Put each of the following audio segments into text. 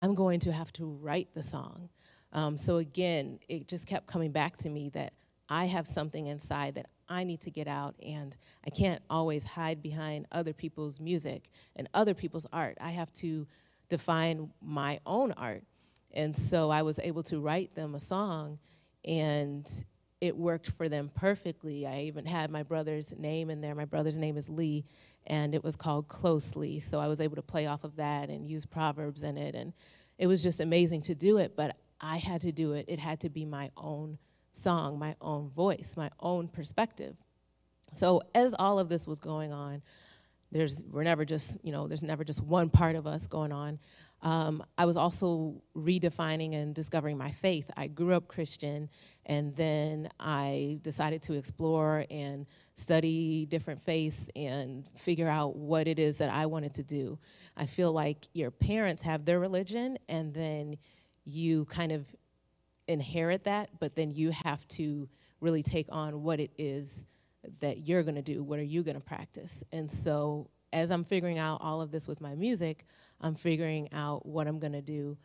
I'm going to have to write the song. So again, it just kept coming back to me that I have something inside that I need to get out, and I can't always hide behind other people's music and other people's art. I have to define my own art. And so I was able to write them a song, and it worked for them perfectly. I even had my brother's name in there. My brother's name is Lee, and it was called Closely. So I was able to play off of that and use proverbs in it, and it was just amazing to do it, but I had to do it. It had to be my own song, my own voice, my own perspective. So as all of this was going on, there's never just one part of us going on. I was also redefining and discovering my faith. I grew up Christian, and then I decided to explore and study different faiths and figure out what it is that I wanted to do. I feel like your parents have their religion, and then you kind of inherit that, but then you have to really take on what it is that you're going to do. What are you going to practice? And so as I'm figuring out all of this with my music, I'm figuring out what I'm going to do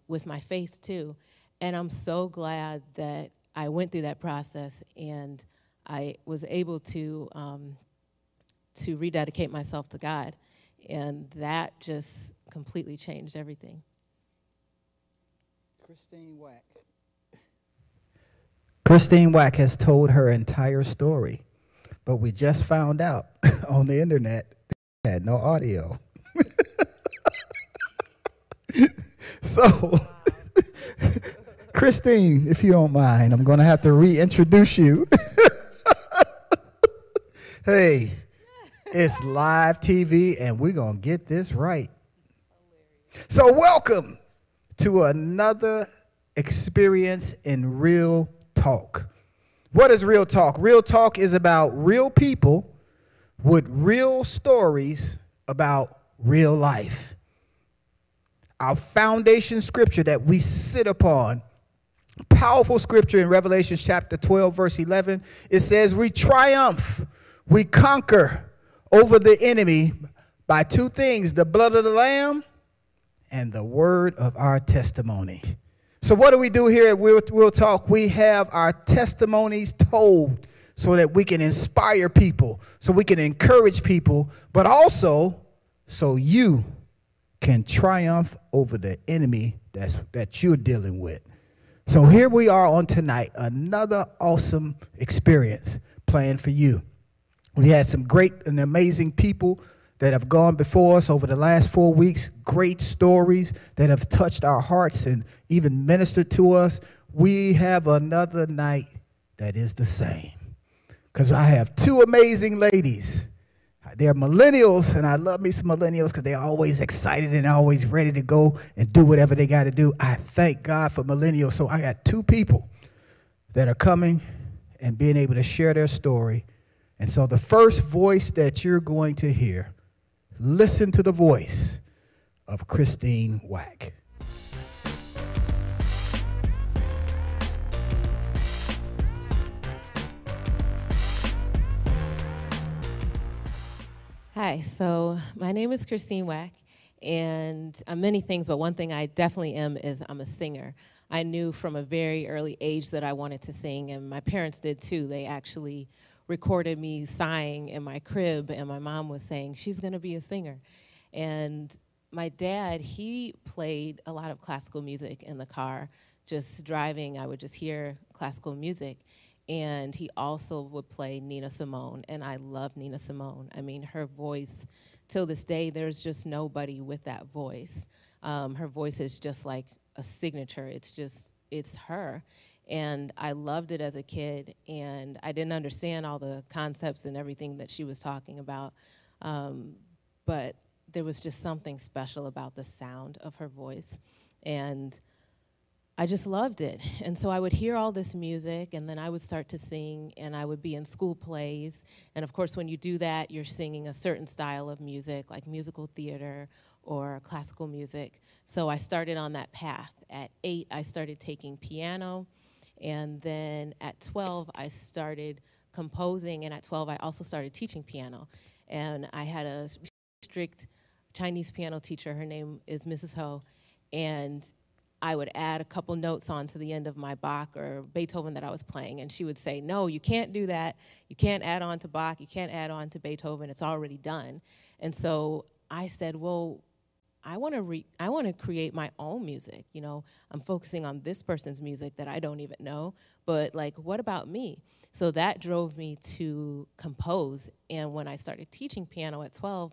with my faith too. And I'm so glad that I went through that process, and I was able to rededicate myself to God. And that just completely changed everything. Christine Wack. Christine Wack has told her entire story, but we just found out on the internet they had no audio. So, Christine, if you don't mind, I'm going to have to reintroduce you. Hey, it's live TV, and we're going to get this right. So welcome to another experience in Real Talk. What is Real Talk? Real Talk is about real people with real stories about real life. Our foundation scripture that we sit upon, powerful scripture in Revelation chapter 12, verse 11, it says, we triumph, we conquer over the enemy by two things, the blood of the Lamb and the word of our testimony. So what do we do here at Real Talk? We have our testimonies told so that we can inspire people, so we can encourage people, but also so you can triumph over the enemy that you're dealing with. So here we are on tonight, another awesome experience planned for you. We had some great and amazing people that have gone before us over the last 4 weeks, great stories that have touched our hearts and even ministered to us. We have another night that is the same, because I have two amazing ladies. They're millennials, and I love me some millennials because they're always excited and always ready to go and do whatever they got to do. I thank God for millennials. So I got two people that are coming and being able to share their story. And so the first voice that you're going to hear, listen to the voice of Christine Wack. Hi, so my name is Christine Wack, and I'm many things, but one thing I definitely am is I'm a singer. I knew from a very early age that I wanted to sing, and my parents did too. They actually recorded me sighing in my crib, and my mom was saying, she's going to be a singer. And my dad, he played a lot of classical music in the car. Just driving, I would just hear classical music. And he also would play Nina Simone, and I love Nina Simone. I mean, her voice, till this day, there's just nobody with that voice. Her voice is just like a signature. It's her. And I loved it as a kid, and I didn't understand all the concepts and everything that she was talking about, but there was just something special about the sound of her voice. And I just loved it. And so I would hear all this music, and then I would start to sing, and I would be in school plays. And of course, when you do that, you're singing a certain style of music, like musical theater or classical music. So I started on that path. At 8, I started taking piano, and then at 12, I started composing, and at 12, I also started teaching piano. And I had a strict Chinese piano teacher. Her name is Mrs. Ho. and I would add a couple notes onto the end of my Bach or Beethoven that I was playing, and she would say, no, you can't do that. You can't add on to Bach. You can't add on to Beethoven. It's already done. And so I said, well, I want to create my own music. You know, I'm focusing on this person's music that I don't even know, but like, what about me? So that drove me to compose. And when I started teaching piano at 12,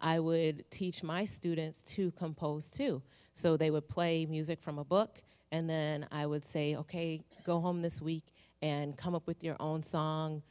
I would teach my students to compose too. So they would play music from a book, and then I would say, okay, go home this week and come up with your own song,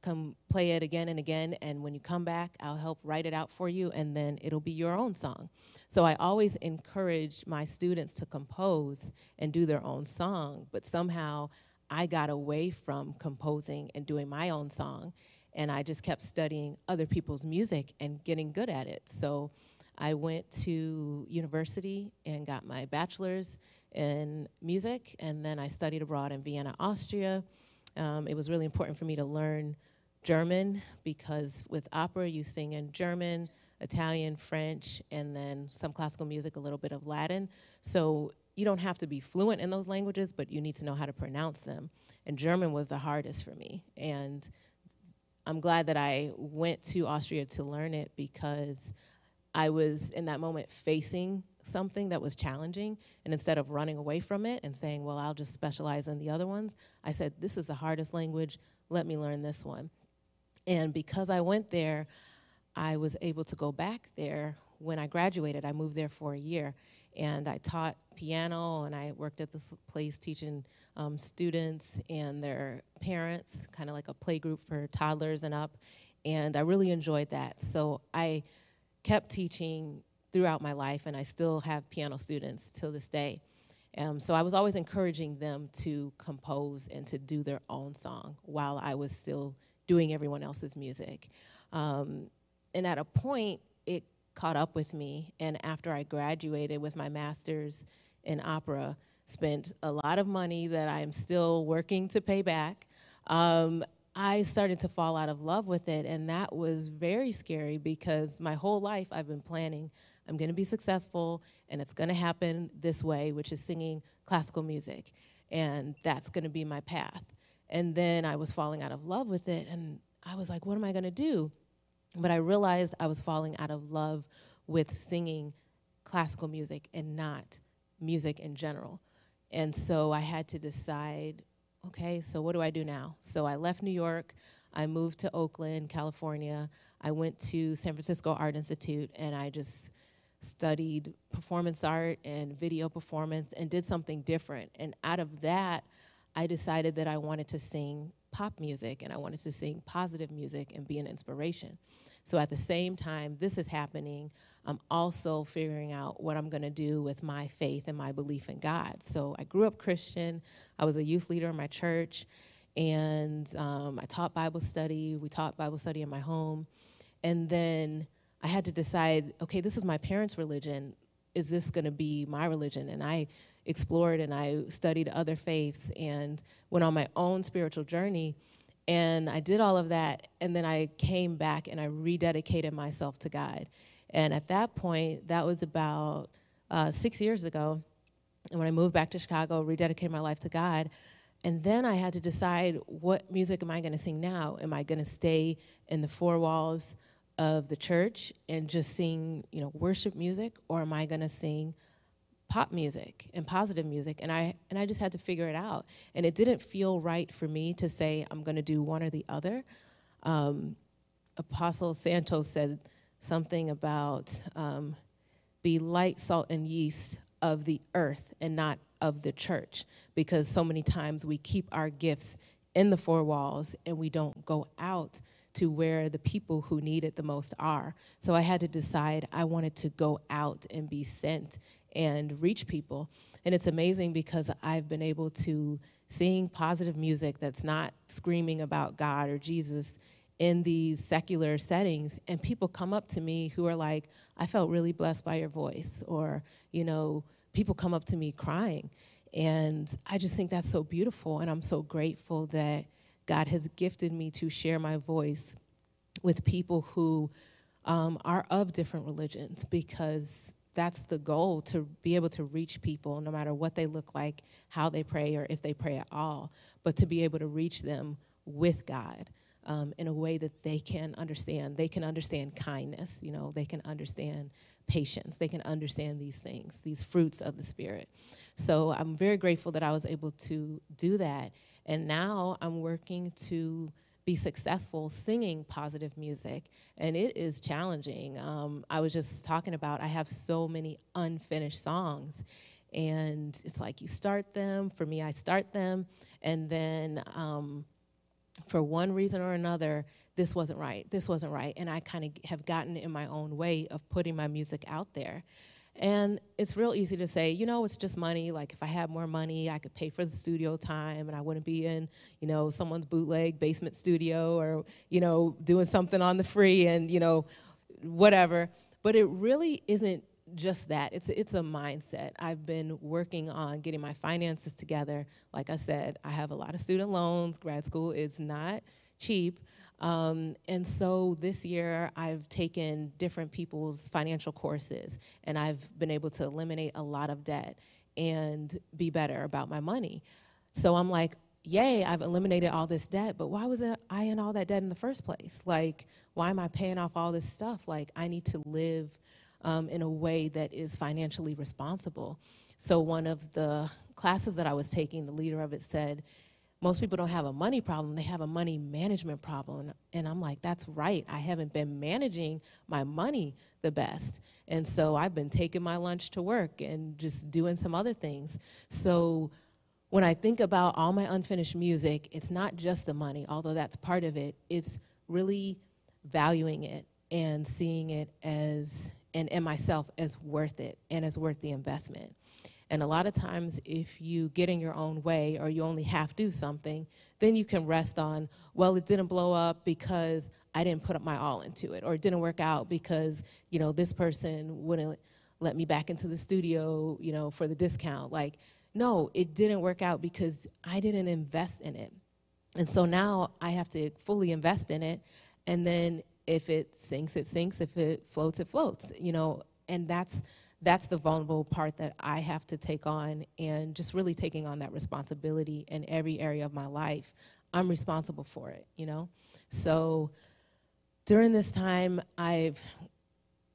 come play it again and again, and when you come back, I'll help write it out for you, and then it'll be your own song. So I always encourage my students to compose and do their own song, but somehow I got away from composing and doing my own song, and I just kept studying other people's music and getting good at it. So I went to university and got my bachelor's in music, and then I studied abroad in Vienna, Austria. It was really important for me to learn German, because with opera you sing in German, Italian, French, and then some classical music, a little bit of Latin. So you don't have to be fluent in those languages, but you need to know how to pronounce them. And German was the hardest for me. And I'm glad that I went to Austria to learn it, because I was in that moment facing something that was challenging, and instead of running away from it and saying, well, I'll just specialize in the other ones, I said, this is the hardest language, let me learn this one. And because I went there, I was able to go back there. When I graduated, I moved there for a year, and I taught piano, and I worked at this place teaching students and their parents, kind of like a play group for toddlers and up, and I really enjoyed that. So I kept teaching throughout my life, and I still have piano students till this day. So I was always encouraging them to compose and to do their own song while I was still doing everyone else's music. And at a point, it caught up with me, and after I graduated with my master's in opera, spent a lot of money that I'm still working to pay back, I started to fall out of love with it, and that was very scary, because my whole life I've been planning, I'm gonna be successful, and it's gonna happen this way, which is singing classical music, and that's gonna be my path. And then I was falling out of love with it, and I was like, what am I gonna do? But I realized I was falling out of love with singing classical music and not music in general. And so I had to decide, okay, so what do I do now? So I left New York, I moved to Oakland, California. I went to San Francisco Art Institute, and I just studied performance art and video performance and did something different. And out of that, I decided that I wanted to sing pop music, and I wanted to sing positive music and be an inspiration. So at the same time this is happening, I'm also figuring out what I'm gonna do with my faith and my belief in God. So I grew up Christian, I was a youth leader in my church, and I taught Bible study. We taught Bible study in my home. And then I had to decide, okay, this is my parents' religion. Is this gonna be my religion? And I explored and I studied other faiths and went on my own spiritual journey. And I did all of that, and then I came back and I rededicated myself to God. And at that point, that was about 6 years ago, and when I moved back to Chicago, rededicated my life to God. And then I had to decide, what music am I gonna sing now? Am I gonna stay in the four walls of the church and just sing, you know, worship music, or am I gonna sing pop music and positive music? And I just had to figure it out. And it didn't feel right for me to say I'm gonna do one or the other. Apostle Santos said something about be light, salt, and yeast of the earth and not of the church, because so many times we keep our gifts in the four walls and we don't go out to where the people who need it the most are. So I had to decide I wanted to go out and be sent and reach people. And it's amazing because I've been able to sing positive music that's not screaming about God or Jesus in these secular settings, and people come up to me who are like, I felt really blessed by your voice, or, you know, people come up to me crying. And I just think that's so beautiful, and I'm so grateful that God has gifted me to share my voice with people who are of different religions, because that's the goal, to be able to reach people no matter what they look like, how they pray, or if they pray at all, but to be able to reach them with God in a way that they can understand. They can understand kindness, you know, they can understand patience, they can understand these things, these fruits of the Spirit. So I'm very grateful that I was able to do that. And now I'm working to be successful singing positive music, and it is challenging. I was just talking about, I have so many unfinished songs, and it's like you start them. For me, I start them, and then for one reason or another, this wasn't right, and I kind of have gotten in my own way of putting my music out there. And it's real easy to say, you know, it's just money. Like, if I had more money, I could pay for the studio time, and I wouldn't be in, you know, someone's bootleg basement studio, or, you know, doing something on the free and, you know, whatever. But it really isn't just that. It's a mindset. I've been working on getting my finances together. Like I said, I have a lot of student loans. Grad school is not cheap. And so this year I've taken different people's financial courses, and I've been able to eliminate a lot of debt and be better about my money. So I'm like, yay, I've eliminated all this debt, but why was I in all that debt in the first place? Like, why am I paying off all this stuff? Like, I need to live in a way that is financially responsible. So one of the classes that I was taking, the leader of it said, most people don't have a money problem, they have a money management problem. And I'm like, that's right. I haven't been managing my money the best. And so I've been taking my lunch to work and just doing some other things. So when I think about all my unfinished music, it's not just the money, although that's part of it. It's really valuing it and seeing it as, and myself as worth it and as worth the investment. And a lot of times, if you get in your own way or you only half do something, then you can rest on, well, it didn't blow up because I didn't put up my all into it, or it didn't work out because, you know, this person wouldn't let me back into the studio, you know, for the discount. Like, no, it didn't work out because I didn't invest in it. And so now I have to fully invest in it, and then if it sinks, it sinks. If it floats, it floats, you know, and that's the vulnerable part that I have to take on, and just really taking on that responsibility in every area of my life. I'm responsible for it, you know? So during this time, I've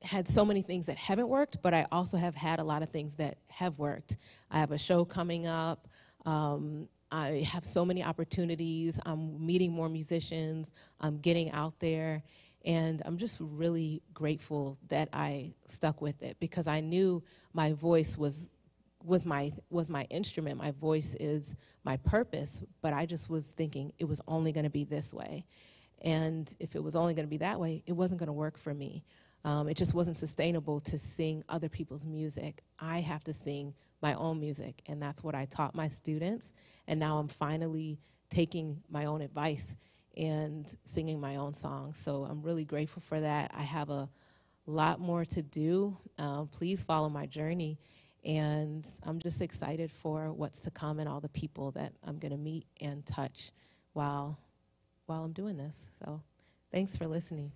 had so many things that haven't worked, but I also have had a lot of things that have worked. I have a show coming up. I have so many opportunities. I'm meeting more musicians. I'm getting out there. And I'm just really grateful that I stuck with it, because I knew my voice was my instrument. My voice is my purpose, but I just was thinking it was only going to be this way. And if it was only going to be that way, it wasn't going to work for me. It just wasn't sustainable to sing other people's music. I have to sing my own music, and that's what I taught my students. And now I'm finally taking my own advice and singing my own songs. So I'm really grateful for that. I have a lot more to do. Please follow my journey. And I'm just excited for what's to come and all the people that I'm gonna meet and touch while I'm doing this. So thanks for listening.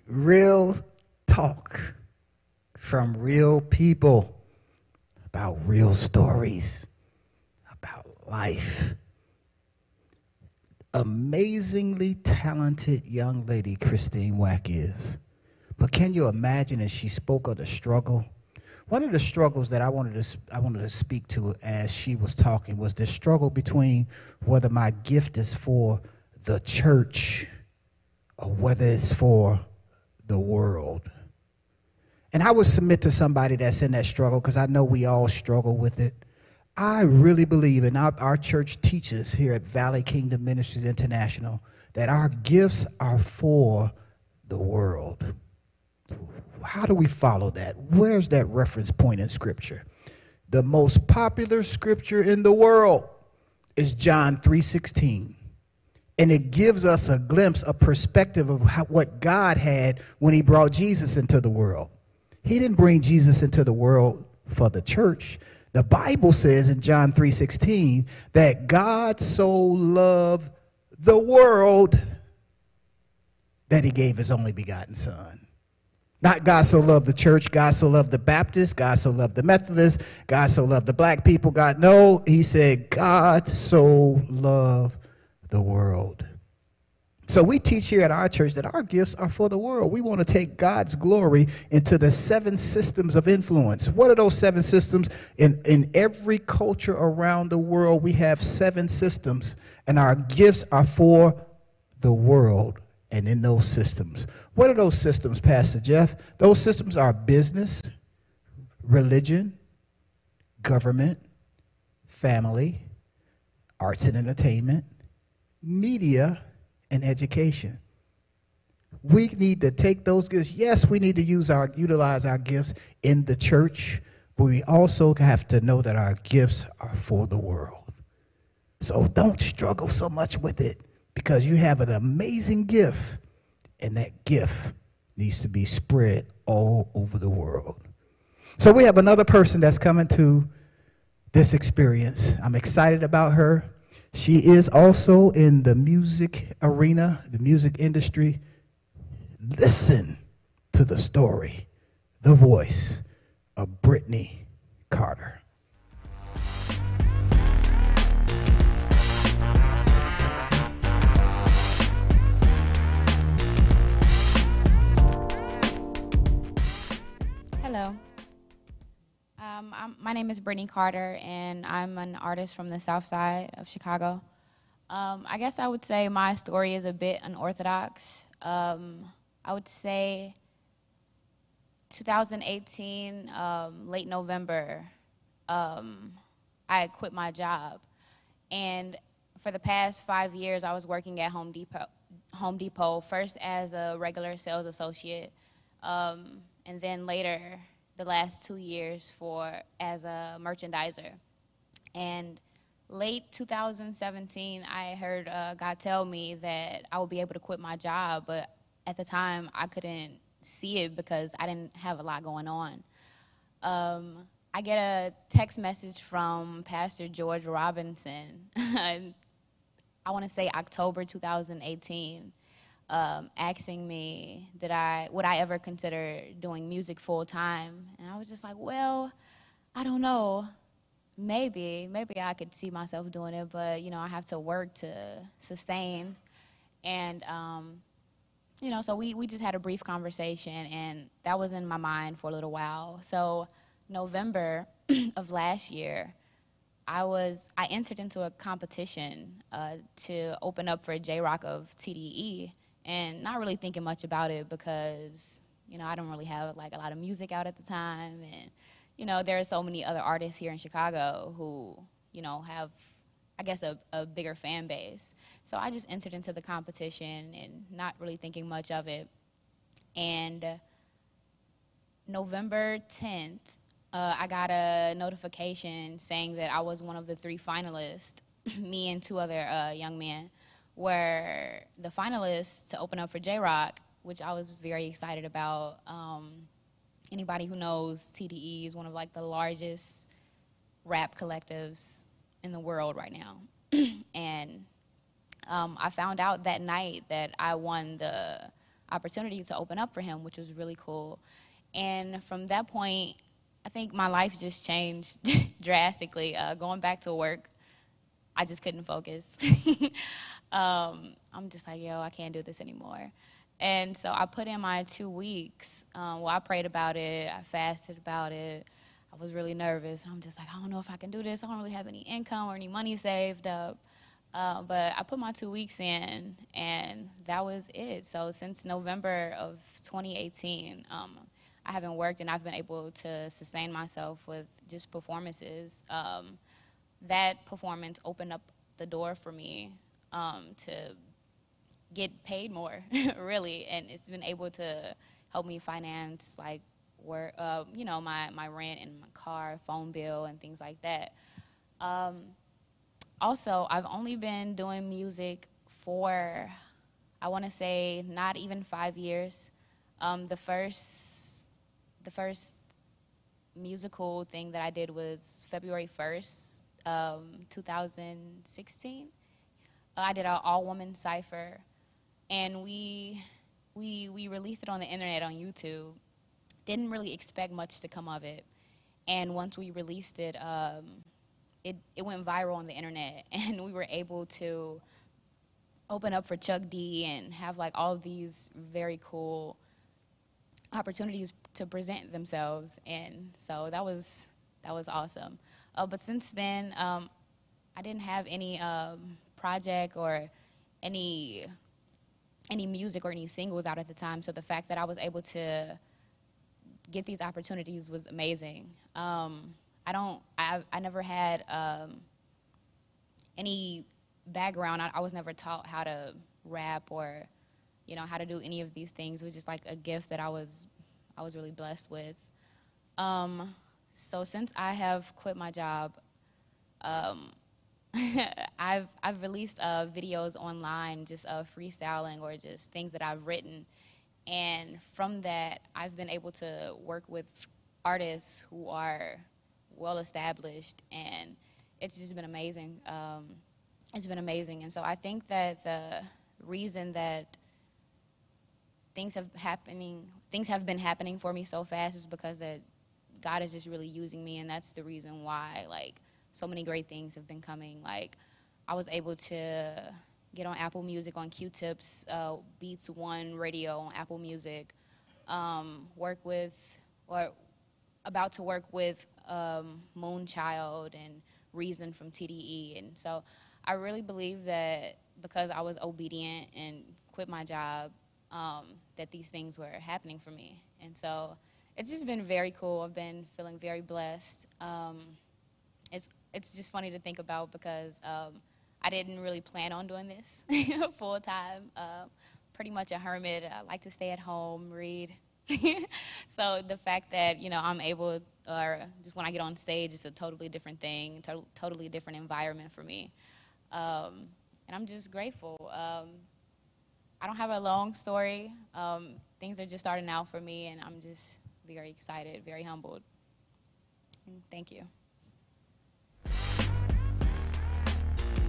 Real talk from real people about real stories about life. Amazingly talented young lady Christine Wack is. But can you imagine, as she spoke of the struggle? One of the struggles that I wanted to speak to as she was talking was the struggle between whether my gift is for the church or whether it's for the world. And I would submit to somebody that's in that struggle, because I know we all struggle with it. I really believe, and our church teaches here at Valley Kingdom Ministries International, that our gifts are for the world. How do we follow that? Where's that reference point in Scripture? The most popular scripture in the world is John 3:16. And it gives us a glimpse, a perspective of what God had when he brought Jesus into the world. He didn't bring Jesus into the world for the church. The Bible says in John 3:16 that God so loved the world that he gave his only begotten son. Not God so loved the church, God so loved the Baptists, God so loved the Methodists, God so loved the black people. No, he said God so loved the world. So we teach here at our church that our gifts are for the world. We want to take God's glory into the 7 systems of influence. What are those 7 systems? In every culture around the world, we have 7 systems, and our gifts are for the world and in those systems. What are those systems, Pastor Jeff? Those systems are business, religion, government, family, arts and entertainment, media, and education. We need to take those gifts. Yes, we need to utilize our gifts in the church, but we also have to know that our gifts are for the world. So don't struggle so much with it, because you have an amazing gift, and that gift needs to be spread all over the world. So we have another person that's coming to this experience. I'm excited about her. She is also in the music arena, the music industry. Listen to the story, the voice of Brittany Carter. Hello. My name is Brittany Carter, and I'm an artist from the South Side of Chicago. I guess I would say my story is a bit unorthodox. I would say 2018, late November, I quit my job. And for the past 5 years, I was working at Home Depot, first as a regular sales associate, and then later, the last 2 years as a merchandiser. And late 2017, I heard God tell me that I would be able to quit my job, but at the time, I couldn't see it because I didn't have a lot going on. I get a text message from Pastor George Robinson, I want to say October 2018, asking me would I ever consider doing music full time, and I was just like, well, I don't know, maybe I could see myself doing it, but I have to work to sustain, and so we just had a brief conversation, and that was in my mind for a little while. So November of last year, I entered into a competition to open up for J-Rock of TDE, and not really thinking much about it because, I don't really have like a lot of music out at the time, and, there are so many other artists here in Chicago who, have, I guess, a bigger fan base. So I just entered into the competition and not really thinking much of it. And November 10th, I got a notification saying that I was one of the 3 finalists, me and 2 other young men, were the finalists to open up for J-Rock, which I was very excited about. Anybody who knows, TDE is one of like the largest rap collectives in the world right now. And I found out that night that I won the opportunity to open up for him, which was really cool. And from that point, I think my life just changed drastically. Going back to work, I just couldn't focus. I'm just like, yo, I can't do this anymore. And so I put in my 2 weeks. I prayed about it. I fasted about it. I was really nervous. I'm just like, I don't know if I can do this. I don't really have any income or any money saved up. But I put my 2 weeks in, and that was it. So since November of 2018, I haven't worked, and I've been able to sustain myself with just performances. That performance opened up the door for me to get paid more, really, and it's been able to help me finance, like, my rent and my car, phone bill, and things like that. Also, I've only been doing music for, I want to say, not even 5 years. The first musical thing that I did was February 1st, 2016. I did an all-woman cipher, and we released it on the internet on YouTube. Didn't really expect much to come of it, and once we released it, it went viral on the internet, and we were able to open up for Chuck D and have like all of these very cool opportunities to present themselves, and so that was awesome. But since then, I didn't have any project or any music or any singles out at the time, so the fact that I was able to get these opportunities was amazing. I never had any background. I was never taught how to rap or, you know, how to do any of these things. It was just like a gift that I was really blessed with. So since I have quit my job, I've released videos online, just freestyling or just things that I've written, and from that I've been able to work with artists who are well established, and it's just been amazing. It's been amazing, and so I think that the reason that things have been happening for me so fast is because that God is just really using me, and that's the reason why like so many great things have been coming. Like I was able to get on Apple Music on Q-Tip's Beats One radio on Apple Music, about to work with Moonchild and Reason from TDE, and so I really believe that because I was obedient and quit my job, that these things were happening for me. And so it's just been very cool. I've been feeling very blessed. It's just funny to think about because I didn't really plan on doing this full time. Pretty much a hermit. I like to stay at home, read. So the fact that, you know, I'm able, or just when I get on stage, it's a totally different thing, totally different environment for me. And I'm just grateful. I don't have a long story. Things are just starting out for me, and I'm just very excited, very humbled. And thank you.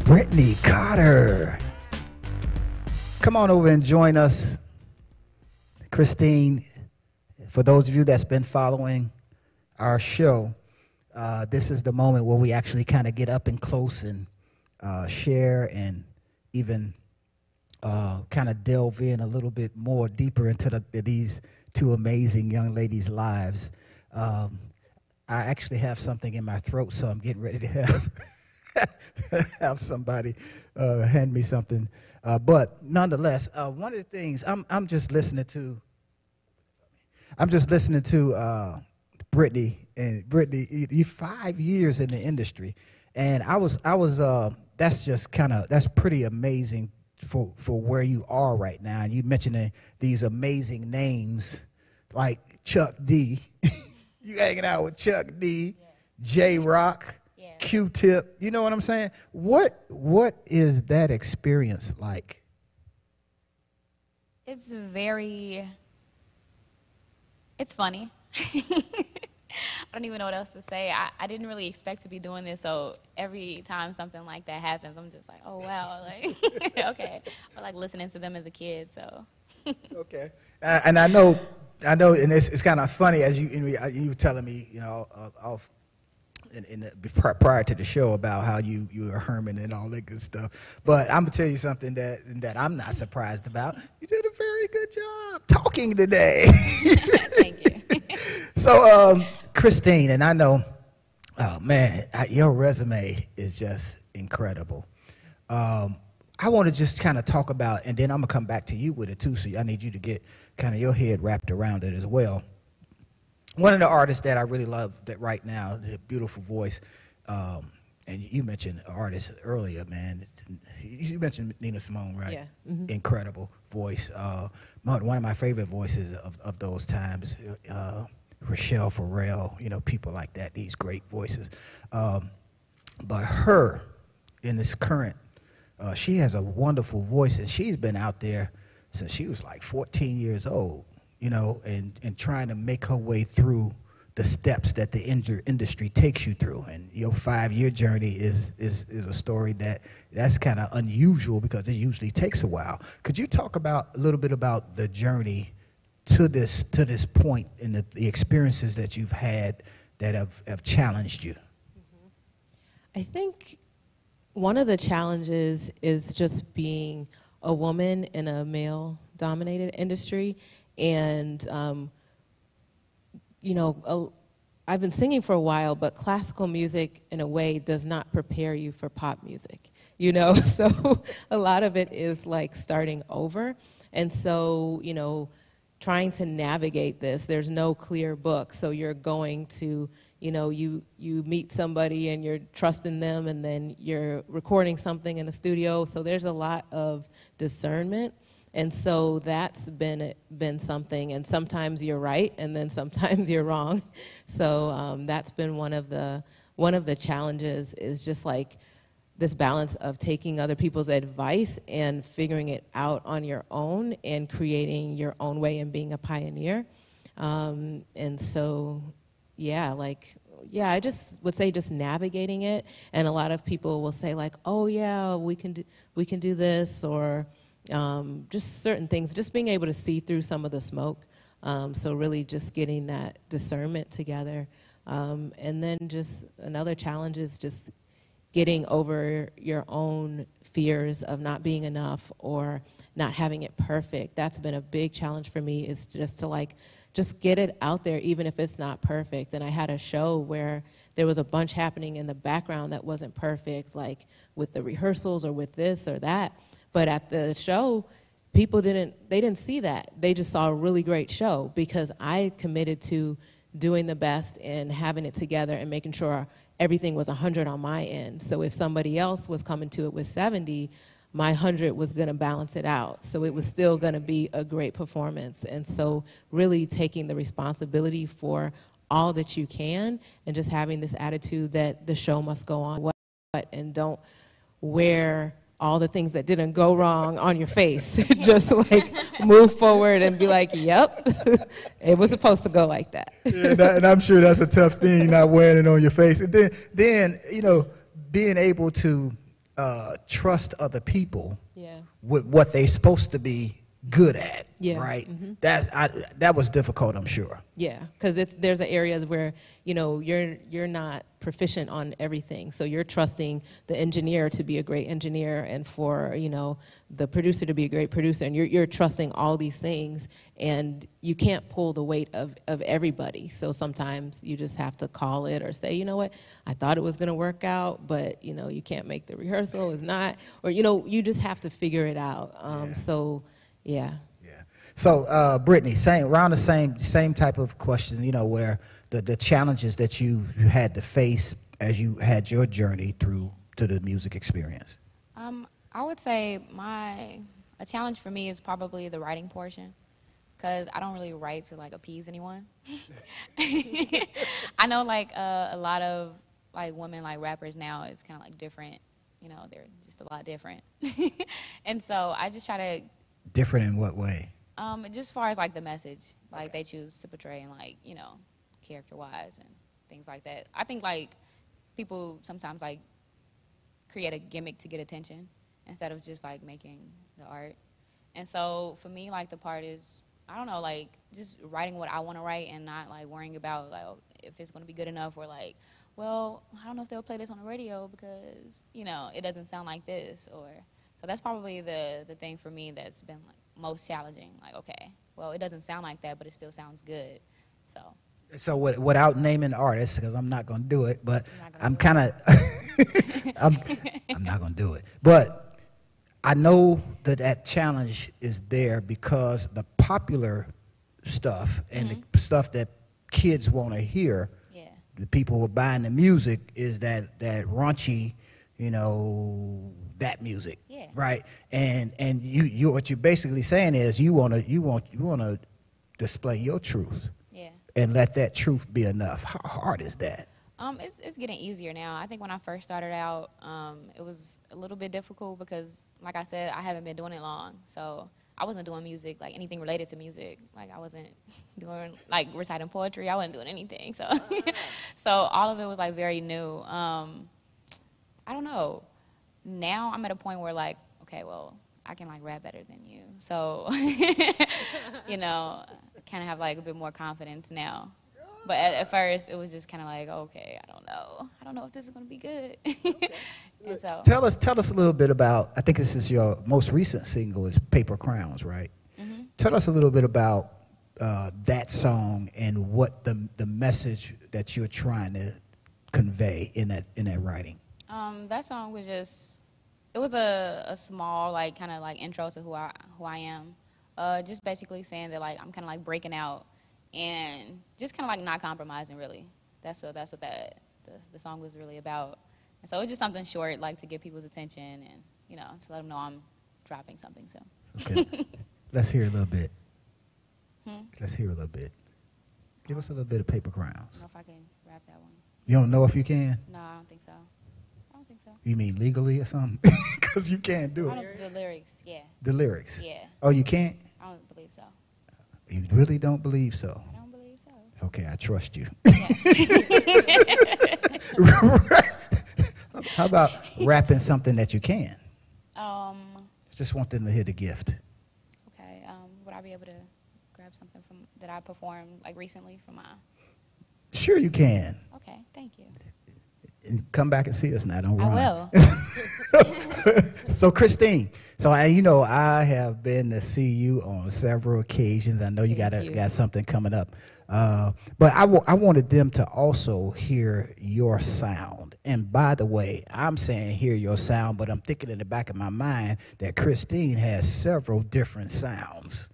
Brittany Carter. Come on over and join us. Christine, for those of you that's been following our show, this is the moment where we actually kind of get up and close and share and even kind of delve in a little bit more deeper into these two amazing young ladies' lives. I actually have something in my throat, so I'm getting ready to have somebody hand me something. But nonetheless, one of the things I'm just listening to Brittany, and Brittany, you 5 years in the industry, and I was that's pretty amazing for where you are right now. And you mentioning these amazing names like Chuck D. You hanging out with Chuck D, yeah. J-Rock, yeah. Q-Tip. You know what I'm saying? What is that experience like? It's funny. I don't even know what else to say. I didn't really expect to be doing this, so every time something like that happens, I'm just like, oh, wow, like, okay. I like listening to them as a kid, so. Okay. And I know, and it's kind of funny as you were telling me, you know, prior to the show about how you were a hermit and all that good stuff. But I'm gonna tell you something that I'm not surprised about. You did a very good job talking today. Thank you. So, Christine, and I know, oh man, your resume is just incredible. I want to just kind of talk about, and then I'm gonna come back to you with it too. So I need you to get kind of your head wrapped around it as well. One of the artists that I really love that right now, the beautiful voice, and you mentioned an artist earlier, man. You mentioned Nina Simone, right? Yeah. Mm-hmm. Incredible voice. One of my favorite voices of those times, Rochelle Farrell, you know, people like that, these great voices. But her, in this current, she has a wonderful voice, and she's been out there since she was like 14 years old, you know, and trying to make her way through the steps that the industry takes you through. And your 5-year journey is a story that's kind of unusual because it usually takes a while. Could you talk a little bit about the journey to this point and the experiences that you've had that have challenged you? I think one of the challenges is just being a woman in a male-dominated industry. And, I've been singing for a while, but classical music, in a way, does not prepare you for pop music, So a lot of it is like starting over. And so, trying to navigate this, there's no clear book. So you're going to, you meet somebody and you're trusting them, and then you're recording something in a studio. So there's a lot of discernment. And so that's been something, and sometimes you're right, and then sometimes you're wrong. So that's been one of the challenges, is just like this balance of taking other people's advice and figuring it out on your own and creating your own way and being a pioneer. And so, I just would say just navigating it. And a lot of people will say like, oh yeah, we can do this, or just certain things, just being able to see through some of the smoke. So really just getting that discernment together. And then just another challenge is just getting over your own fears of not being enough or not having it perfect. That's been a big challenge for me, is just to just get it out there even if it's not perfect. And I had a show where there was a bunch happening in the background that wasn't perfect, like with the rehearsals or with this or that. But at the show, people didn't see that. They just saw a really great show because I committed to doing the best and having it together and making sure everything was 100 on my end. So if somebody else was coming to it with 70, my 100 was going to balance it out. So it was still going to be a great performance. And so really taking the responsibility for all that you can and just having this attitude that the show must go on, and don't wear all the things that didn't go wrong on your face. Just like move forward and be like, yep, it was supposed to go like that. Yeah, and I'm sure that's a tough thing, not wearing it on your face. And then being able to trust other people with what they're supposed to be good at, right? Mm-hmm. That was difficult, I'm sure. Yeah, because there's an area where you're not proficient on everything, so you're trusting the engineer to be a great engineer, and for the producer to be a great producer, and you're trusting all these things, and you can't pull the weight of everybody. So sometimes you just have to call it or say, you know what, I thought it was going to work out, but you can't make the rehearsal, it's not, or you just have to figure it out. So. Yeah. So, Brittany, around the same type of question, where the challenges that you had to face as you had your journey through to the music experience. I would say a challenge for me is probably the writing portion, because I don't really write to appease anyone. I know a lot of women rappers now is kind of different. They're just a lot different, and so I just try to. Different in what way? Just as far as the message, they choose to portray and character-wise and things like that. I think people sometimes create a gimmick to get attention instead of just making the art. And so for me, the part is, I don't know, just writing what I want to write and not worrying about if it's going to be good enough, or well, I don't know if they'll play this on the radio because it doesn't sound like this, or. So that's probably the thing for me that's been most challenging. Okay, well, it doesn't sound like that, but it still sounds good. So without naming artists, because I'm not going to do it, but I'm kind of I'm not going to do it. But I know that challenge is there because the popular stuff and the stuff that kids want to hear, the people who are buying the music, is that raunchy, that music, right? And you what you're basically saying is you want to display your truth, and let that truth be enough. How hard is that? It's getting easier now. I think when I first started out, it was a little bit difficult because, like I said, I haven't been doing it long. So I wasn't doing music, like anything related to music. Like I wasn't doing, like reciting poetry. I wasn't doing anything. So, so all of it was like very new. I don't know. Now I'm at a point where like, okay, well, I can like rap better than you. So, you know, kind of have like a bit more confidence now. But at first, it was just kind of like, okay, I don't know. I don't know if this is going to be good. And so, Tell us a little bit about, I think this is your most recent single is Paper Crowns, right? Mm-hmm. Tell us a little bit about that song and what the message that you're trying to convey in that writing. that song was just, it was a small, like, kind of like intro to who I am. Just basically saying that, like, I'm kind of like breaking out and just kind of like not compromising, really. That's what the song was really about. And so it's just something short, like to get people's attention and, you know, to let them know I'm dropping something. So. Okay. Let's hear a little bit. Let's hear a little bit. Give us a little bit of Paper Crowns. I don't know if I can rap that one. You don't know if you can? No, I don't think so. You mean legally or something? Because you can't do I it. don't know the lyrics, yeah. The lyrics? Yeah. Oh, you can't? I don't believe so. You really don't believe so? I don't believe so. Okay, I trust you. Yes. How about rapping something that you can? Okay, Just want them to hear the gift. would I be able to grab something from that I performed like recently from my? Sure you can. Okay, thank you. And come back and see us now. Don't run. I will. So Christine, so I have been to see you on several occasions. I know you got something coming up, but I wanted them to also hear your sound. And by the way, I'm saying hear your sound, but I'm thinking in the back of my mind that Christine has several different sounds,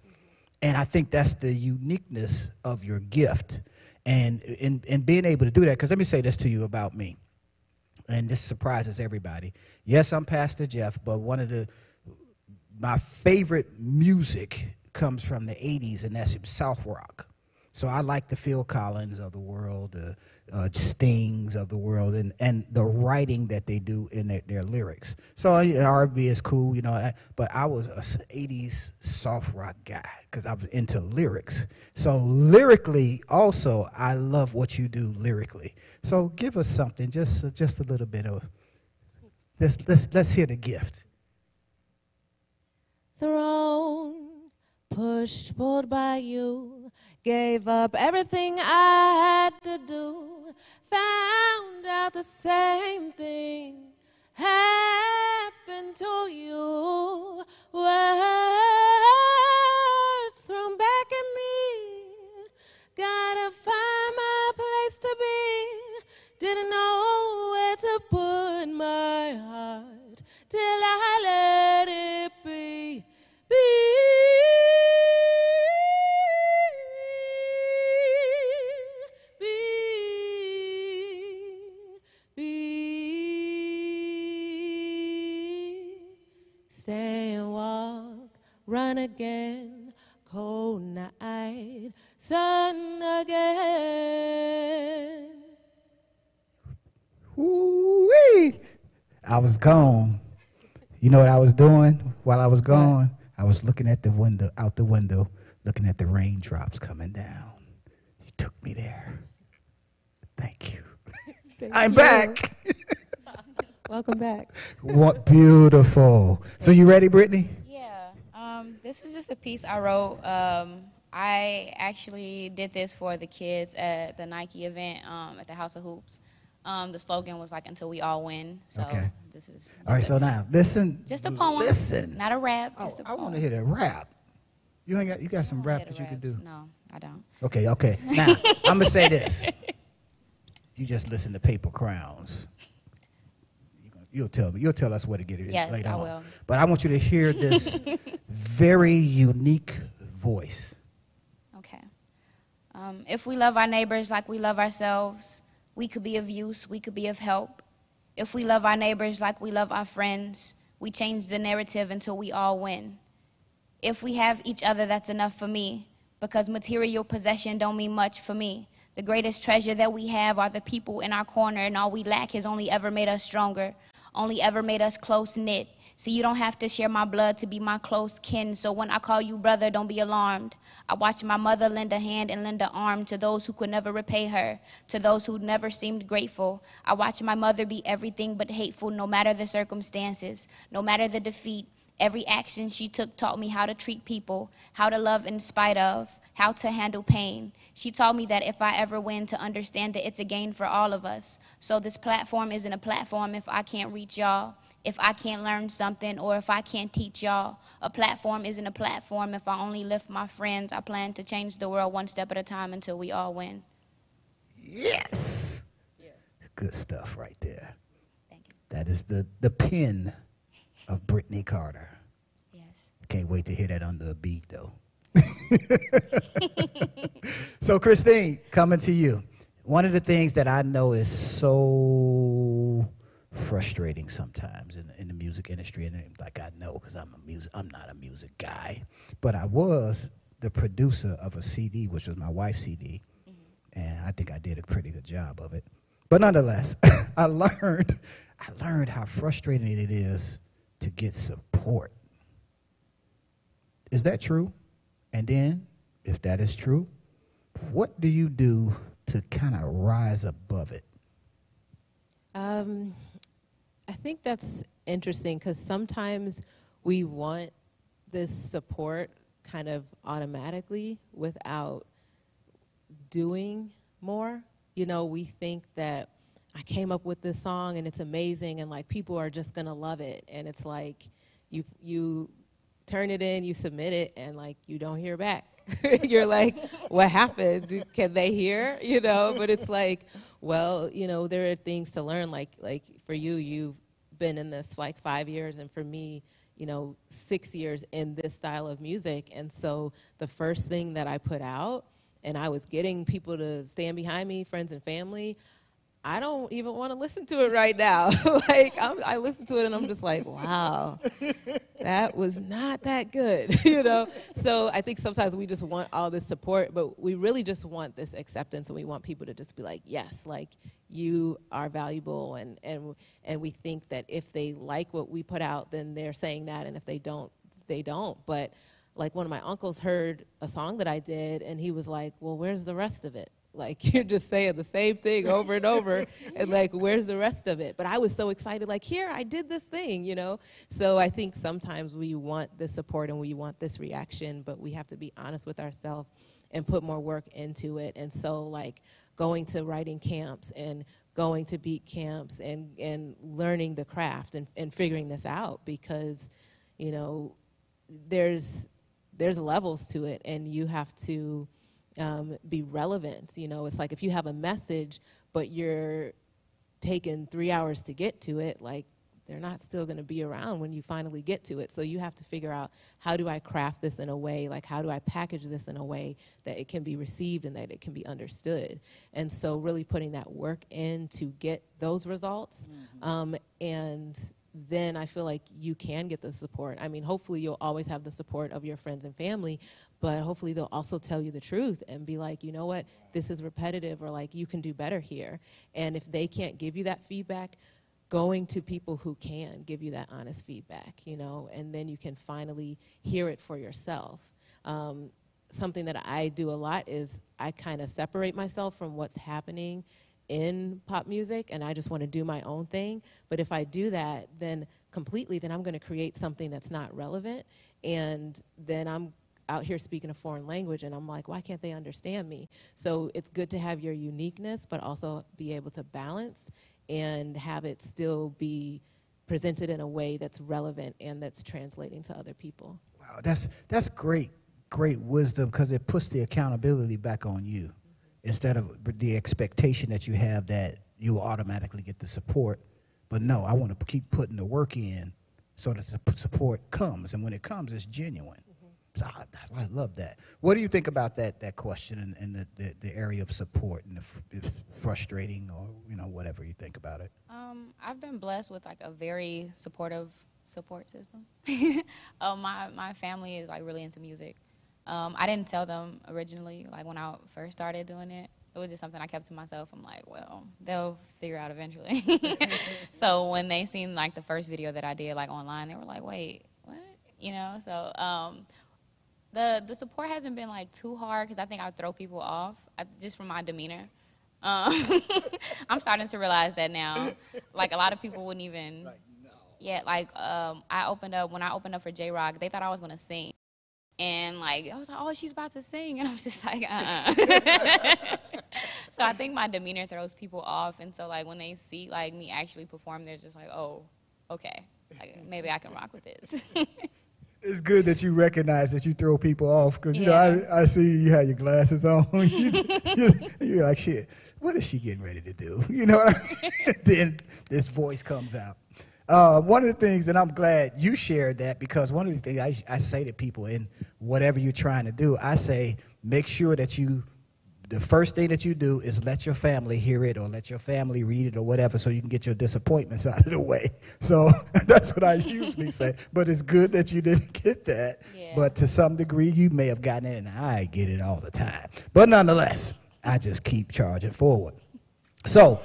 and I think that's the uniqueness of your gift, and in being able to do that. Because let me say this to you about me. And this surprises everybody. Yes, I'm Pastor Jeff, but my favorite music comes from the 80s, and that's South Rock. So I like the Phil Collins of the world, the Stings of the world, and the writing that they do in their lyrics. So R&B is cool, but I was a 80s soft rock guy because I was into lyrics. So lyrically, also, I love what you do lyrically. So give us something, just a little bit of. Let's hear the gift. Thrown, pushed, pulled by you, gave up everything I had to do, found out the same thing happened to you. Words thrown back at me, gotta find my place to be. Didn't know where to put my heart till I let it be. Stay and walk, run again, cold night, sun again. Ooh-wee. I was gone. You know what I was doing while I was gone? I was looking at out the window, looking at the raindrops coming down. You took me there. Thank you. I'm back. Welcome back. What beautiful. So you ready, Brittany? Yeah. This is just a piece I wrote. I actually did this for the kids at the Nike event at the House of Hoops. The slogan was like, until we all win. So okay. This is all right. So now listen. Just a poem. Listen. Not a rap. Just a poem. I want to hear the rap. You got some rap that you can do. No, I don't. Okay. Now I'm gonna say this. You just listen to Paper Crowns. You'll tell us where to get it yes, later I on. will. But I want you to hear this very unique voice. Okay. If we love our neighbors like we love ourselves, we could be of use, we could be of help. If we love our neighbors like we love our friends, we change the narrative until we all win. If we have each other, that's enough for me, because material possession don't mean much for me. The greatest treasure that we have are the people in our corner, and all we lack has only ever made us stronger, only ever made us close-knit. See, you don't have to share my blood to be my close kin, so when I call you brother, don't be alarmed. I watched my mother lend a hand and lend an arm to those who could never repay her, to those who never seemed grateful. I watched my mother be everything but hateful, no matter the circumstances, no matter the defeat. Every action she took taught me how to treat people, how to love in spite of, how to handle pain. She taught me that if I ever win, to understand that it's a gain for all of us. So this platform isn't a platform if I can't reach y'all, if I can't learn something, or if I can't teach y'all. A platform isn't a platform if I only lift my friends. I plan to change the world one step at a time until we all win. Yes. Yeah. Good stuff right there. Thank you. That is the pen of Brittany Carter. Yes. Can't wait to hear that under a beat, though. So, Christine, coming to you. One of the things that I know is so frustrating sometimes in the music industry, and like I know because I'm not a music guy, but I was the producer of a CD, which was my wife's CD, and I think I did a pretty good job of it. But nonetheless, I learned how frustrating it is to get support. Is that true? And then, if that is true, what do you do to kind of rise above it? I think that's interesting because sometimes we want this support kind of automatically without doing more. You know, we think that I came up with this song and it's amazing and like people are just gonna love it, and it's like you turn it in, you submit it, and like you don't hear back. You're like, what happened? Can they hear? You know, but it's like, well, you know, there are things to learn. Like for you, you've been in this like 5 years, and for me, you know, 6 years in this style of music. And so the first thing that I put out, and I was getting people to stand behind me, friends and family, I don't even want to listen to it right now. Like, I listen to it and I'm just like, wow, that was not that good, you know? So I think sometimes we just want all this support, but we really just want this acceptance, and we want people to just be like, yes, like, you are valuable, and we think that if they like what we put out, then they're saying that, and if they don't, they don't. But like one of my uncles heard a song that I did, and he was like, well, where's the rest of it? Like, you're just saying the same thing over and over, and like, where's the rest of it? But I was so excited, like, here, I did this thing, you know? So I think sometimes we want this support and we want this reaction, but we have to be honest with ourselves and put more work into it. And so, like, going to writing camps and going to beat camps and learning the craft and figuring this out, because, you know, there's levels to it, and you have to be relevant. You know, it's like if you have a message, but you're taking 3 hours to get to it, like, they're not still going to be around when you finally get to it. So you have to figure out, how do I craft this in a way, like, how do I package this in a way that it can be received and that it can be understood? And so really putting that work in to get those results. And then I feel like you can get the support. I mean, hopefully you'll always have the support of your friends and family, but hopefully they'll also tell you the truth and be like, you know what, this is repetitive, or like, you can do better here. And if they can't give you that feedback, going to people who can give you that honest feedback, you know, and then you can finally hear it for yourself. Something that I do a lot is I kind of separate myself from what's happening in pop music, and I just want to do my own thing. But if I do that, then completely, then I'm going to create something that's not relevant, and then I'm out here speaking a foreign language, and I'm like, why can't they understand me? So it's good to have your uniqueness, but also be able to balance and have it still be presented in a way that's relevant and that's translating to other people. Wow, that's great wisdom, because it puts the accountability back on you. Instead of the expectation that you have that you will automatically get the support. But no, I want to keep putting the work in so that the support comes. And when it comes, it's genuine. So I love that. What do you think about that question and the area of support and the frustrating, or, you know, whatever you think about it? I've been blessed with like a very supportive support system. My family is like really into music. I didn't tell them originally, like when I first started doing it. it was just something I kept to myself. I'm like, well, they'll figure out eventually. So when they seen like the first video that I did like online, they were like, wait, what? You know, so the support hasn't been like too hard because I think I would throw people off just from my demeanor. I'm starting to realize that now. Like a lot of people wouldn't even. Like, no. Yeah, like when I opened up for J-Rock, they thought I was gonna sing, and like I was like, oh, she's about to sing, and I was just like, So I think my demeanor throws people off, and so like when they see like me actually perform, they're just like, oh, okay, like maybe I can rock with this. It's good that you recognize that you throw people off because, you Yeah. know, I see you have your glasses on. You're like, shit, what is she getting ready to do? You know what I mean? Then this voice comes out. One of the things, and I'm glad you shared that, because one of the things I say to people in whatever you're trying to do, I say make sure that the first thing that you do is let your family hear it or let your family read it or whatever so you can get your disappointments out of the way. So that's what I usually say. But it's good that you didn't get that. Yeah. But to some degree, you may have gotten it, and I get it all the time. But nonetheless, I just keep charging forward. So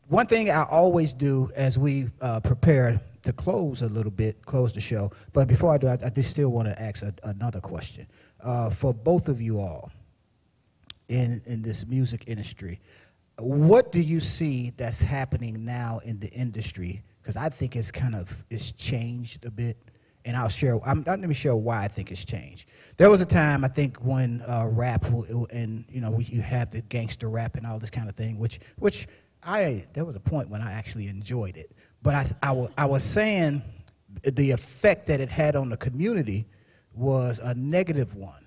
one thing I always do as we prepare to close the show, but before I do, I just still want to ask another question. For both of you all, in this music industry, what do you see that's happening now in the industry? Because I think it's changed a bit, and let me share why I think it's changed. There was a time, I think, when rap, and you know, you had the gangster rap and all this kind of thing, which there was a point when I actually enjoyed it. But I was saying the effect that it had on the community was a negative one.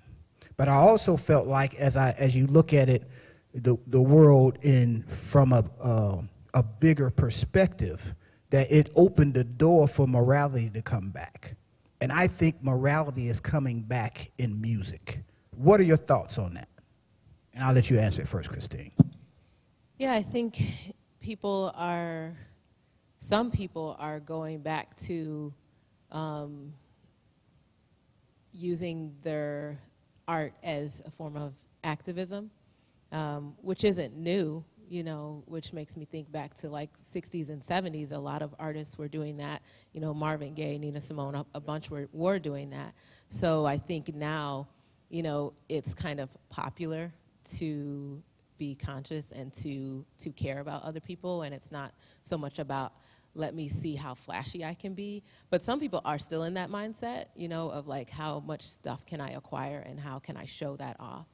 But I also felt like as you look at it, the world from a bigger perspective, that it opened the door for morality to come back. And I think morality is coming back in music. What are your thoughts on that? And I'll let you answer it first, Christine. Yeah, I think some people are going back to using their art as a form of activism, which isn't new, you know, which makes me think back to like 60s and 70s. A lot of artists were doing that. You know, Marvin Gaye, Nina Simone, a bunch were doing that. So I think now, you know, it's kind of popular to be conscious and to care about other people, and it's not so much about let me see how flashy I can be. But some people are still in that mindset, you know, of like how much stuff can I acquire and how can I show that off.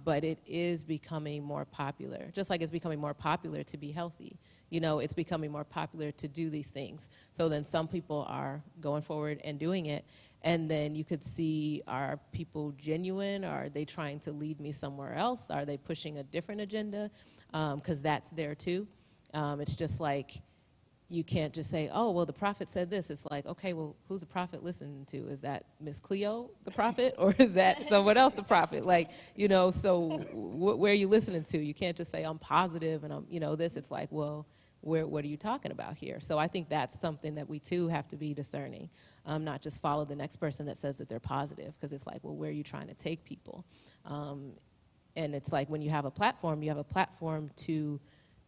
But it is becoming more popular, just like it's becoming more popular to be healthy. You know, it's becoming more popular to do these things. So then some people are going forward and doing it, and then you could see, are people genuine? Are they trying to lead me somewhere else? Are they pushing a different agenda? Because that's there too. It's just like, you can't just say, oh, well, the prophet said this. It's like, okay, well, who's the prophet listening to? Is that Miss Cleo, the prophet, or is that someone else, the prophet? Like, you know, so where are you listening to? You can't just say, I'm positive and I'm, you know, this. It's like, well, what are you talking about here? So I think that's something that we, too, have to be discerning, not just follow the next person that says that they're positive, because it's like, well, where are you trying to take people? And it's like when you have a platform to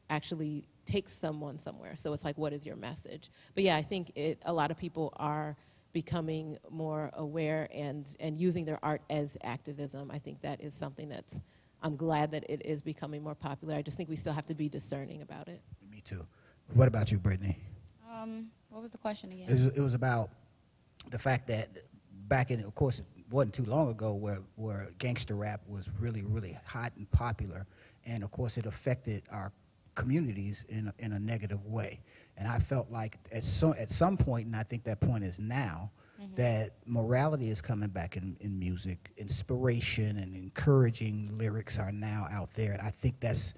actually take someone somewhere. So it's like, what is your message? But yeah, I think a lot of people are becoming more aware and using their art as activism. I think that is something I'm glad that it is becoming more popular. I just think we still have to be discerning about it. Me too. What about you, Brittany? What was the question again? It was about the fact that back in, of course, it wasn't too long ago where gangster rap was really, really hot and popular. And of course, it affected our communities in a negative way. And I felt like at some point, and I think that point is now, that morality is coming back in music. Inspiration and encouraging lyrics are now out there. And I think that's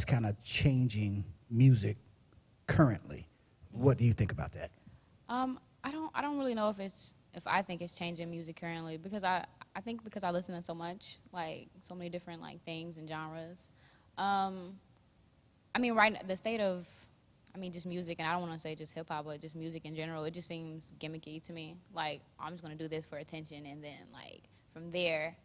kind of changing music currently. What do you think about that? I don't really know if I think it's changing music currently, because I think because I listen to so much, like so many different like things and genres. I mean, the state of, just music, and I don't want to say just hip hop, but just music in general, it just seems gimmicky to me. Like, I'm just going to do this for attention, and then, like, from there,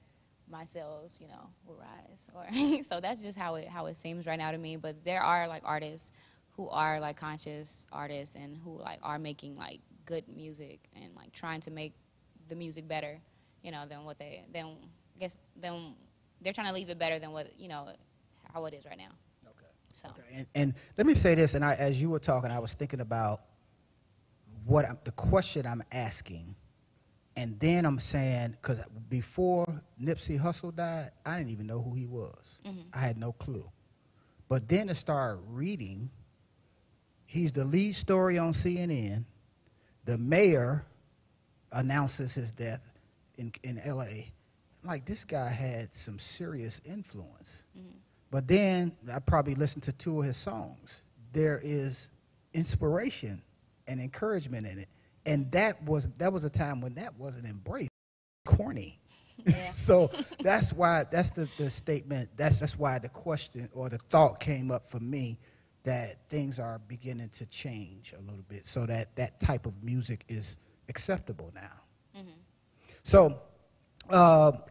my sales, you know, will rise. Or so that's just how it seems right now to me. But there are like artists who are like conscious artists and who like are making like good music and like trying to make the music better, you know, than they're trying to leave it better than what, you know, how it is right now. Okay. So. Okay. And let me say this, and as you were talking, I was thinking about the question I'm asking, and then I'm saying, because before Nipsey Hussle died, I didn't even know who he was. Mm-hmm. I had no clue. But then to start reading, he's the lead story on CNN. The mayor announces his death in L.A. I'm like, this guy had some serious influence. Mm-hmm. But then I probably listened to 2 of his songs. There is inspiration and encouragement in it. And that was a time when that wasn't embraced. Corny. Yeah. So that's why, that's the statement, that's why the question or the thought came up for me, that things are beginning to change a little bit so that type of music is acceptable now. Mm-hmm. So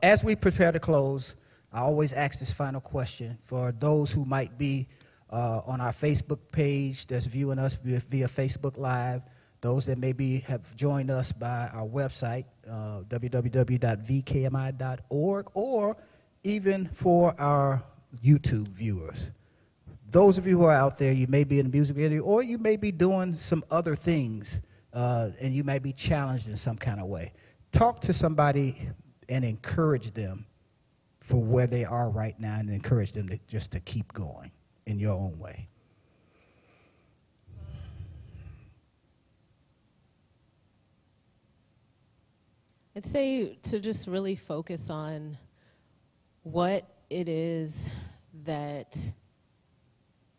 as we prepare to close, I always ask this final question for those who might be on our Facebook page that's viewing us via Facebook Live, those that maybe have joined us by our website, www.vkmi.org, or even for our YouTube viewers. Those of you who are out there, you may be in the music industry, or you may be doing some other things, and you may be challenged in some kind of way. Talk to somebody and encourage them for where they are right now, and encourage them just to keep going in your own way. I'd say to just really focus on what it is that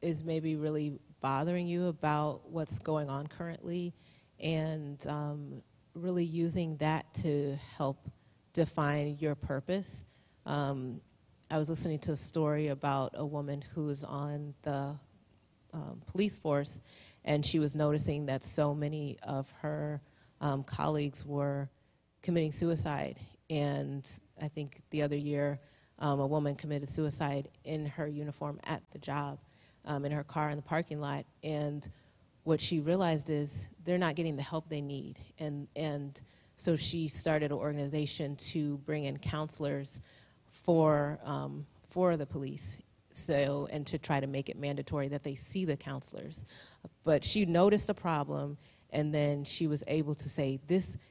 is maybe really bothering you about what's going on currently, and really using that to help define your purpose. I was listening to a story about a woman who was on the police force, and she was noticing that so many of her colleagues were committing suicide. And I think the other year, a woman committed suicide in her uniform at the job, in her car in the parking lot. And what she realized is they're not getting the help they need. And so she started an organization to bring in counselors for the police, and to try to make it mandatory that they see the counselors. But she noticed a problem, and then she was able to say,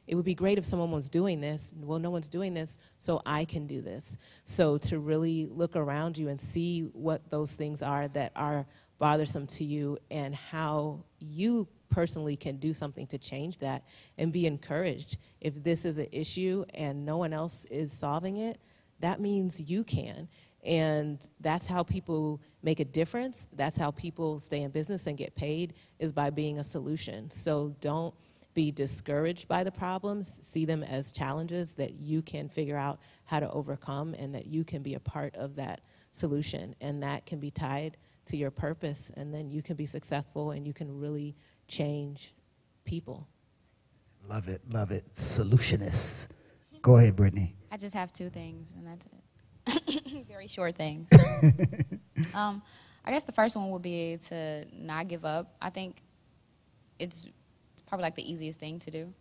it would be great if someone was doing this. Well, no one's doing this, so I can do this. So to really look around you and see what those things are that are bothersome to you, and how you personally can do something to change that, and be encouraged. If this is an issue and no one else is solving it, that means you can. And that's how people make a difference. That's how people stay in business and get paid, is by being a solution. So don't be discouraged by the problems. See them as challenges that you can figure out how to overcome, and that you can be a part of that solution. And that can be tied to your purpose, and then you can be successful, and you can really change people. Love it, love it. Solutionists. Go ahead, Brittany. I just have 2 things, and that's it. Very short things. I guess the first one would be to not give up. I think it's probably like the easiest thing to do,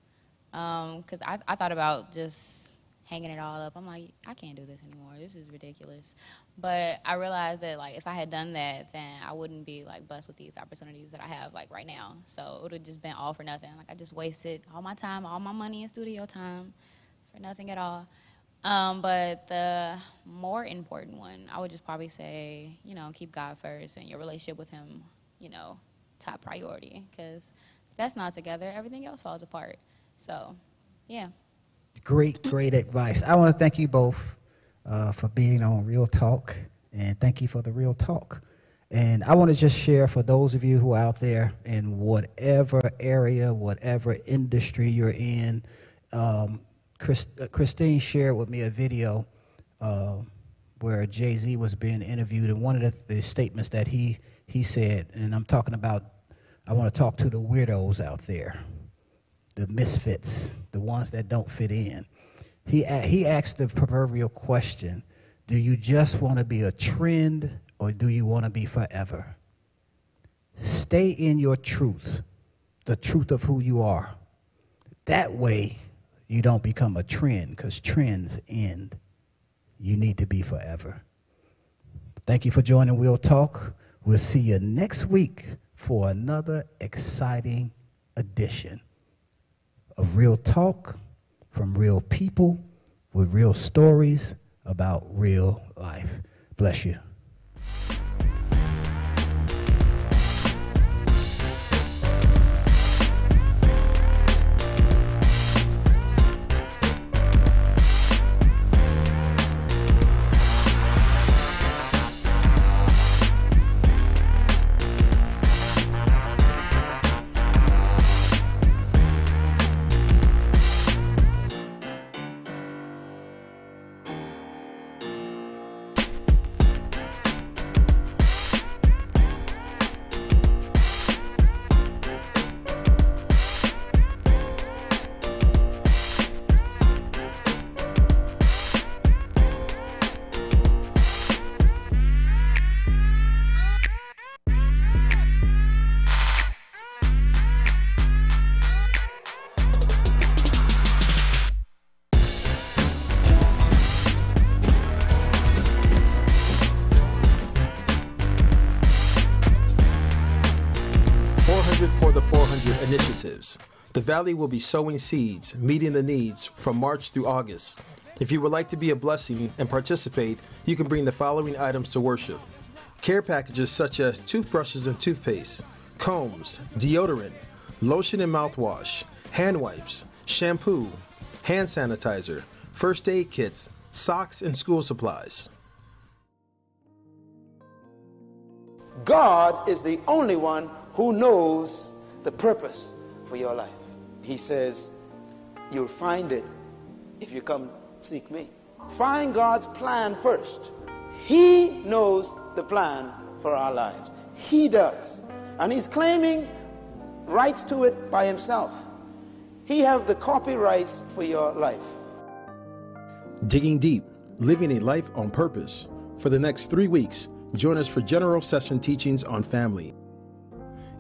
because I thought about just hanging it all up. I'm like, I can't do this anymore. This is ridiculous. But I realized that, like, if I had done that, then I wouldn't be like blessed with these opportunities that I have like right now. So it would have just been all for nothing. Like, I just wasted all my time, all my money in studio time for nothing at all. But the more important one, I would just probably say, you know, keep God first, and your relationship with Him, you know, top priority. Because if that's not together, everything else falls apart. So, yeah. Great, great advice. I want to thank you both for being on Real Talk, and thank you for the Real Talk. And I want to just share for those of you who are out there in whatever area, whatever industry you're in, Christine shared with me a video where Jay-Z was being interviewed, and one of the statements that he said, and I'm talking about, I want to talk to the weirdos out there, the misfits, the ones that don't fit in. He asked the proverbial question, do you just want to be a trend or do you want to be forever? Stay in your truth, the truth of who you are. That way you don't become a trend, because trends end. You need to be forever. Thank you for joining Real Talk. We'll see you next week for another exciting edition of Real Talk from real people with real stories about real life. Bless you. For the 400 initiatives. The Valley will be sowing seeds, meeting the needs from March through August. If you would like to be a blessing and participate, you can bring the following items to worship. Care packages such as toothbrushes and toothpaste, combs, deodorant, lotion and mouthwash, hand wipes, shampoo, hand sanitizer, first aid kits, socks, and school supplies. God is the only one who knows the purpose for your life. He says, you'll find it if you come seek me. Find God's plan first. He knows the plan for our lives. He does. And he's claiming rights to it by himself. He has the copyrights for your life. Digging Deep, Living a Life on Purpose. For the next 3 weeks, join us for general session teachings on family.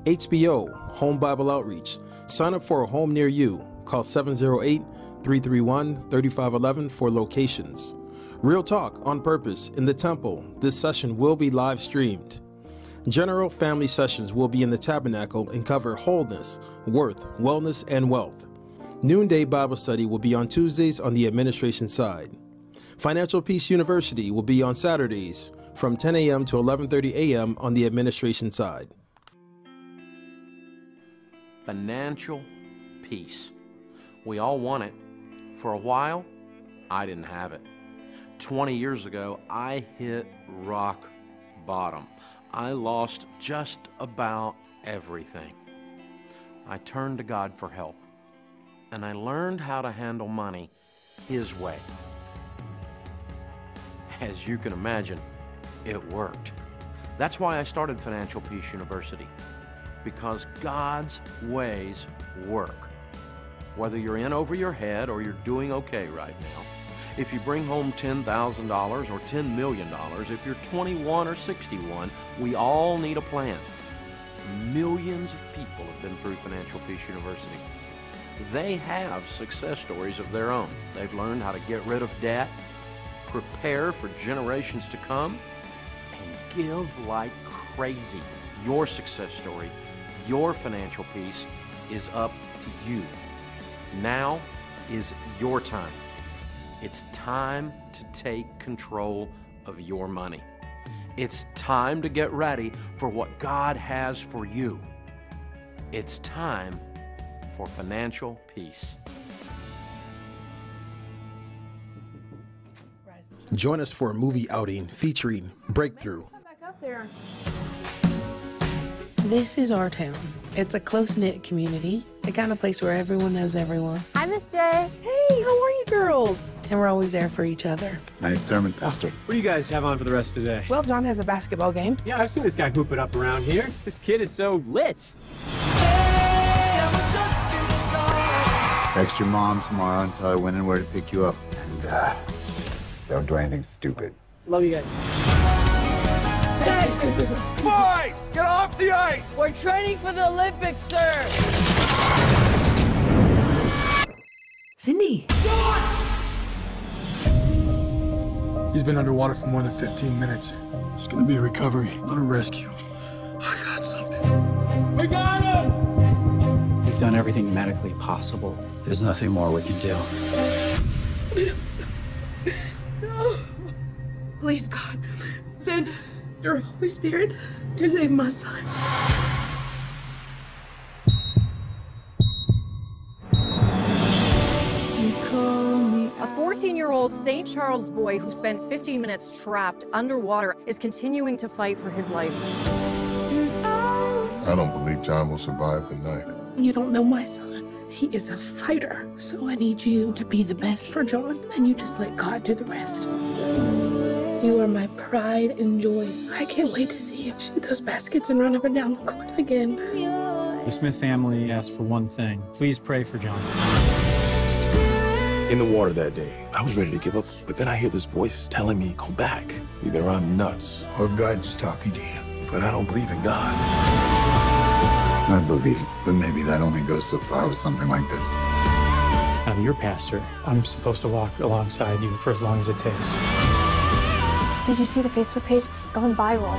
HBO, Home Bible Outreach. Sign up for a home near you. Call 708-331-3511 for locations. Real Talk on Purpose in the Temple. This session will be live streamed. General family sessions will be in the Tabernacle and cover wholeness, worth, wellness, and wealth. Noonday Bible study will be on Tuesdays on the administration side. Financial Peace University will be on Saturdays from 10 a.m. to 11:30 a.m. on the administration side. Financial peace. We all want it. For a while, I didn't have it. 20 years ago, I hit rock bottom. I lost just about everything. I turned to God for help, and I learned how to handle money His way. As you can imagine, it worked. That's why I started Financial Peace University. Because God's ways work. Whether you're in over your head or you're doing okay right now, if you bring home $10,000 or $10 million, if you're 21 or 61, we all need a plan. Millions of people have been through Financial Peace University. They have success stories of their own. They've learned how to get rid of debt, prepare for generations to come, and give like crazy. Your success story, your financial peace is up to you. Now is your time. It's time to take control of your money. It's time to get ready for what God has for you. It's time for financial peace. Join us for a movie outing featuring Breakthrough. This is our town. It's a close-knit community, the kind of place where everyone knows everyone. Hi, Miss J. Hey, how are you girls? And we're always there for each other. Nice sermon, Pastor. What do you guys have on for the rest of the day? Well, John has a basketball game. Yeah, I've seen this guy hoop it up around here. This kid is so lit. Text your mom tomorrow and tell her when and where to pick you up. And don't do anything stupid. Love you guys. Boys, get off the ice! We're training for the Olympics, sir! Cindy. He's been underwater for more than 15 minutes. It's gonna be a recovery, not a rescue. I got something. We got him! We've done everything medically possible. There's nothing more we can do. No. Please, God, send your Holy Spirit to save my son. A 14-year-old St. Charles boy who spent 15 minutes trapped underwater is continuing to fight for his life. I don't believe John will survive the night. You don't know my son. He is a fighter. So I need you to be the best for John, and you just let God do the rest. You are my pride and joy. I can't wait to see you shoot those baskets and run up and down the court again. The Smith family asked for one thing. Please pray for John. In the water that day, I was ready to give up, but then I hear this voice telling me, go back. Either I'm nuts, Or God's talking to you. but I don't believe in God. I believe, but maybe that only goes so far with something like this. I'm your pastor. I'm supposed to walk alongside you for as long as it takes. Did you see the Facebook page? It's gone viral.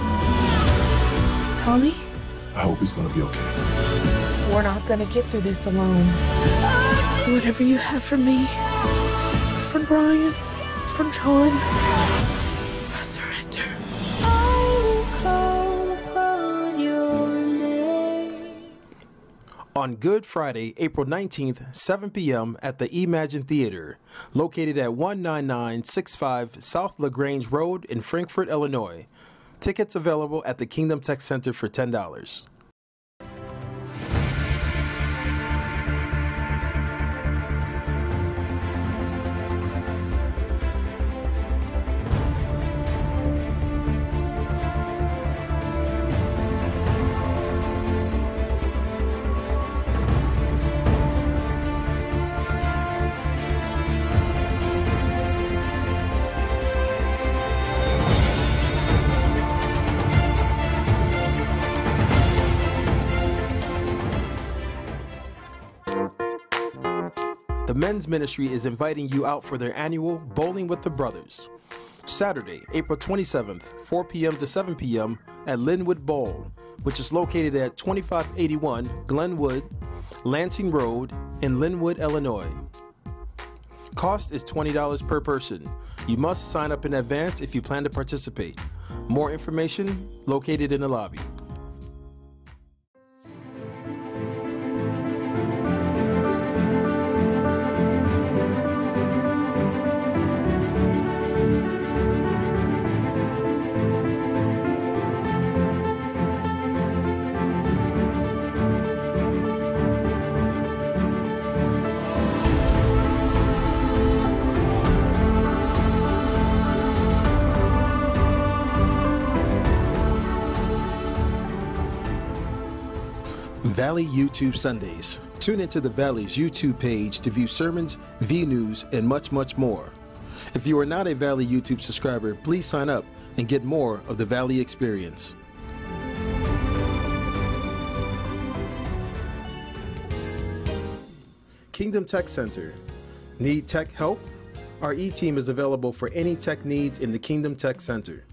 Call me. I hope he's gonna be okay. We're not gonna get through this alone. Whatever you have for me, for Brian, for John, I surrender. On Good Friday, April 19th, 7 p.m. at the Imagine Theater, located at 19965 South LaGrange Road in Frankfort, Illinois. Tickets available at the Kingdom Tech Center for $10. The men's ministry is inviting you out for their annual Bowling with the Brothers. Saturday, April 27th, 4 p.m. to 7 p.m. at Linwood Bowl, which is located at 2581 Glenwood, Lansing Road in Linwood, Illinois. Cost is $20 per person. You must sign up in advance if you plan to participate. More information located in the lobby. Valley YouTube Sundays. Tune into the Valley's YouTube page to view sermons, view news, and much, much more. If you are not a Valley YouTube subscriber, please sign up and get more of the Valley experience. Kingdom Tech Center. Need tech help? Our E-team is available for any tech needs in the Kingdom Tech Center.